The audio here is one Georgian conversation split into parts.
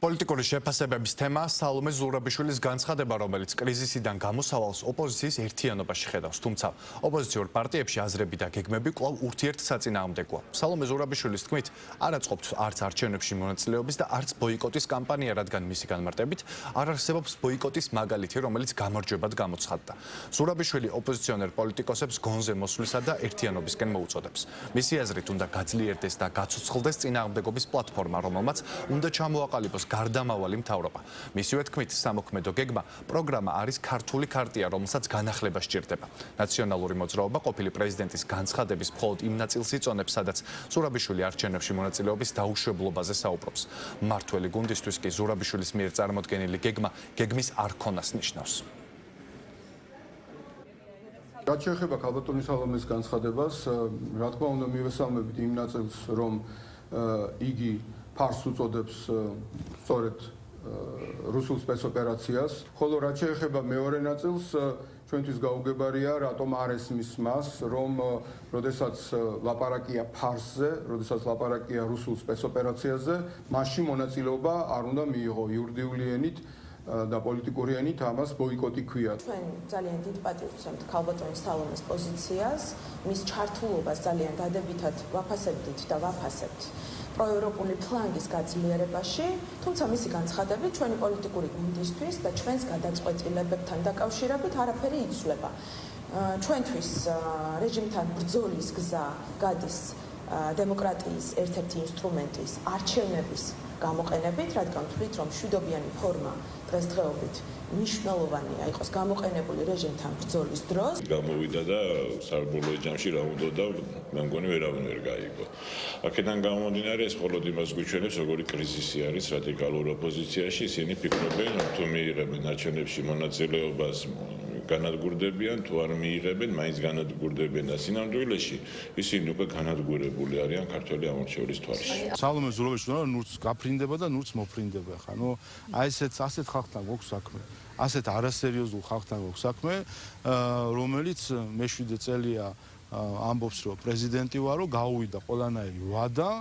პოლიტიკური შეფასებების თემა სალომე ზურაბიშვილის განცხადება, რომელიც კრიზისიდან გამოსავალს ოპოზიციის ერთიანობაში ხედავს, თუმცა ოპოზიციურ პარტიებში აზრები და გეგმები კვლავ ურთიერთსაწინააღმდეგოა. სალომე ზურაბიშვილის თქმით, არ აწყობთ არც არჩევნებში მონაწილეობის და არც ბოიკოტის კამპანია, რადგან მისი განმარტებით არ არსებობს ბოიკოტის მაგალითი, რომელიც გამარჯვებად გამოცხადდა. ზურაბიშვილი ოპოზიციონერ პოლიტიკოსებს გონზე მოსვლისა და ერთიანობისკენ მოუწოდებს. მისი აზრით უნდა გაძლიერდეს და გაცოცხლდეს წინააღმდეგობის პლატფორმა, რომელმაც უნდა ჩამოაყალიბოს გარდამავალი მთავრობა. მისივე თქმით, სამოქმედო გეგმა პროგრამა არის ქართული ქარტია, რომელსაც განახლება სჭირდება. ნაციონალური მოძრაობა ყოფილი პრეზიდენტის განცხადების მხოლოდ იმ ნაწილს იწონებს, სადაც ზურაბიშვილი არჩევნებში მონაწილეობის დაუშვებლობაზე საუბრობს. მმართველი გუნდისთვის კი ზურაბიშვილის მიერ წარმოდგენილი გეგმა გეგმის არქონას ნიშნავს. რაც შეეხება ქალბატონის სალომეს განცხადებას, რა თქმა უნდა მივესალმებით იმ ნაწილს, რომ იგი ფარს უწოდებს სწორედ რუსულ სპეცოპერაციას, ხოლო რაც შეეხება მეორე ნაწილს, ჩვენთვის გაუგებარია, რატომ არ ესმის მას, რომ როდესაც ლაპარაკია ფარსზე, როდესაც ლაპარაკია რუსულ სპეცოპერაციაზე, მასში მონაწილეობა არ უნდა მიიღო იურიდიული ენით და პოლიტიკური ენით ამას ბოიკოტი ქვია. ჩვენ ძალიან დიდ პატივს ვცემთ ქალბატონის სალომეს პოზიციას, მის ჩართულობას ძალიან დადებითად ვაფასებდით და ვაფასებთ პროევროპული ფლანგის გაძლიერებაში, თუმცა მისი განცხადებით ჩვენი პოლიტიკური გუნდისთვის და ჩვენს გადაწყვეტილებებთან დაკავშირებით არაფერი იცვლება. ჩვენთვის რეჟიმთან ბრძოლის გზა გადის დემოკრატიის ერთ-ერთი ინსტრუმენტის არჩევნების გამოყენებით, რადგან ვთვლით, რომ მშვიდობიანი ფორმა დღესდღეობით მნიშვნელოვანია იყოს გამოყენებული რეჟიმთან ბრძოლის დროს. გამოვიდა და საბოლოო ჯამში რა უნდა და მე მგონი ვერავინ ვერ გაიგო. აქედან გამომდინარე ეს მხოლოდ იმას გვიჩვენებს, როგორი კრიზისი არის რადიკალურ ოპოზიციაში. ისინი ფიქრობენ, რომ თუ მიიღებენ არჩევნებში მონაწილეობას, განადგურდებიან, თუ არ მიიღებენ, მაინც განადგურდებიან და სინამდვილეში ისინი უკვე განადგურებული არიან ქართველი ამორჩევლის თვალში. სალომე ზურაბიშვილი ნურც გაფრინდება და ნურც მოფრინდება ხა. აი ასეთ ხალხთან გვაქვს საქმე. ასეთ არასერიოზულ ხალხთან გვაქვს საქმე, რომელიც მე-7 წელია ამბობს, რომ პრეზიდენტი ვარო, გაუვიდა ყველანაირი ვადა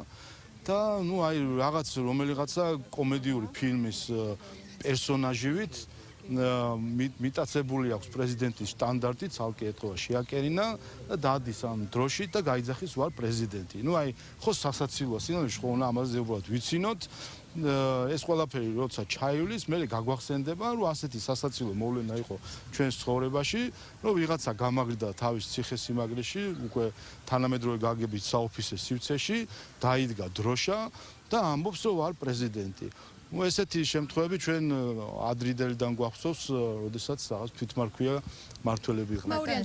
და აი რომელიღაცა კომედიური ფილმის პერსონაჟივით მიტაცებული აქვს პრეზიდენტის სტანდარტი, ცალკე ეთქვა შეაკერინა და დადის ამ დროში და გაიძახის ვარ პრეზიდენტი. აი ხო სასაცილოა, სინამდვილეში ხო უნდა ამაზე უბრალოდ ვიცინოთ. ეს ყველაფერი როცა ჩაივლის, მე გაგვახსენდება, რომ ასეთი სასაცილო მოვლენა იყო ჩვენს ცხოვრებაში, რომ ვიღაცა გამაგრდა თავის ციხესიმაგრეში, უკვე თანამედროვე გაგებით საოფისე სივრცეში, დაიდგა დროშა და ამბობს, რომ ვარ პრეზიდენტი. ესეთი შემთხვევები ჩვენ ადრინდელიდან გვახსოვს, როდესაც რაღაც თვითმარქვია მმართველები იყვნენ.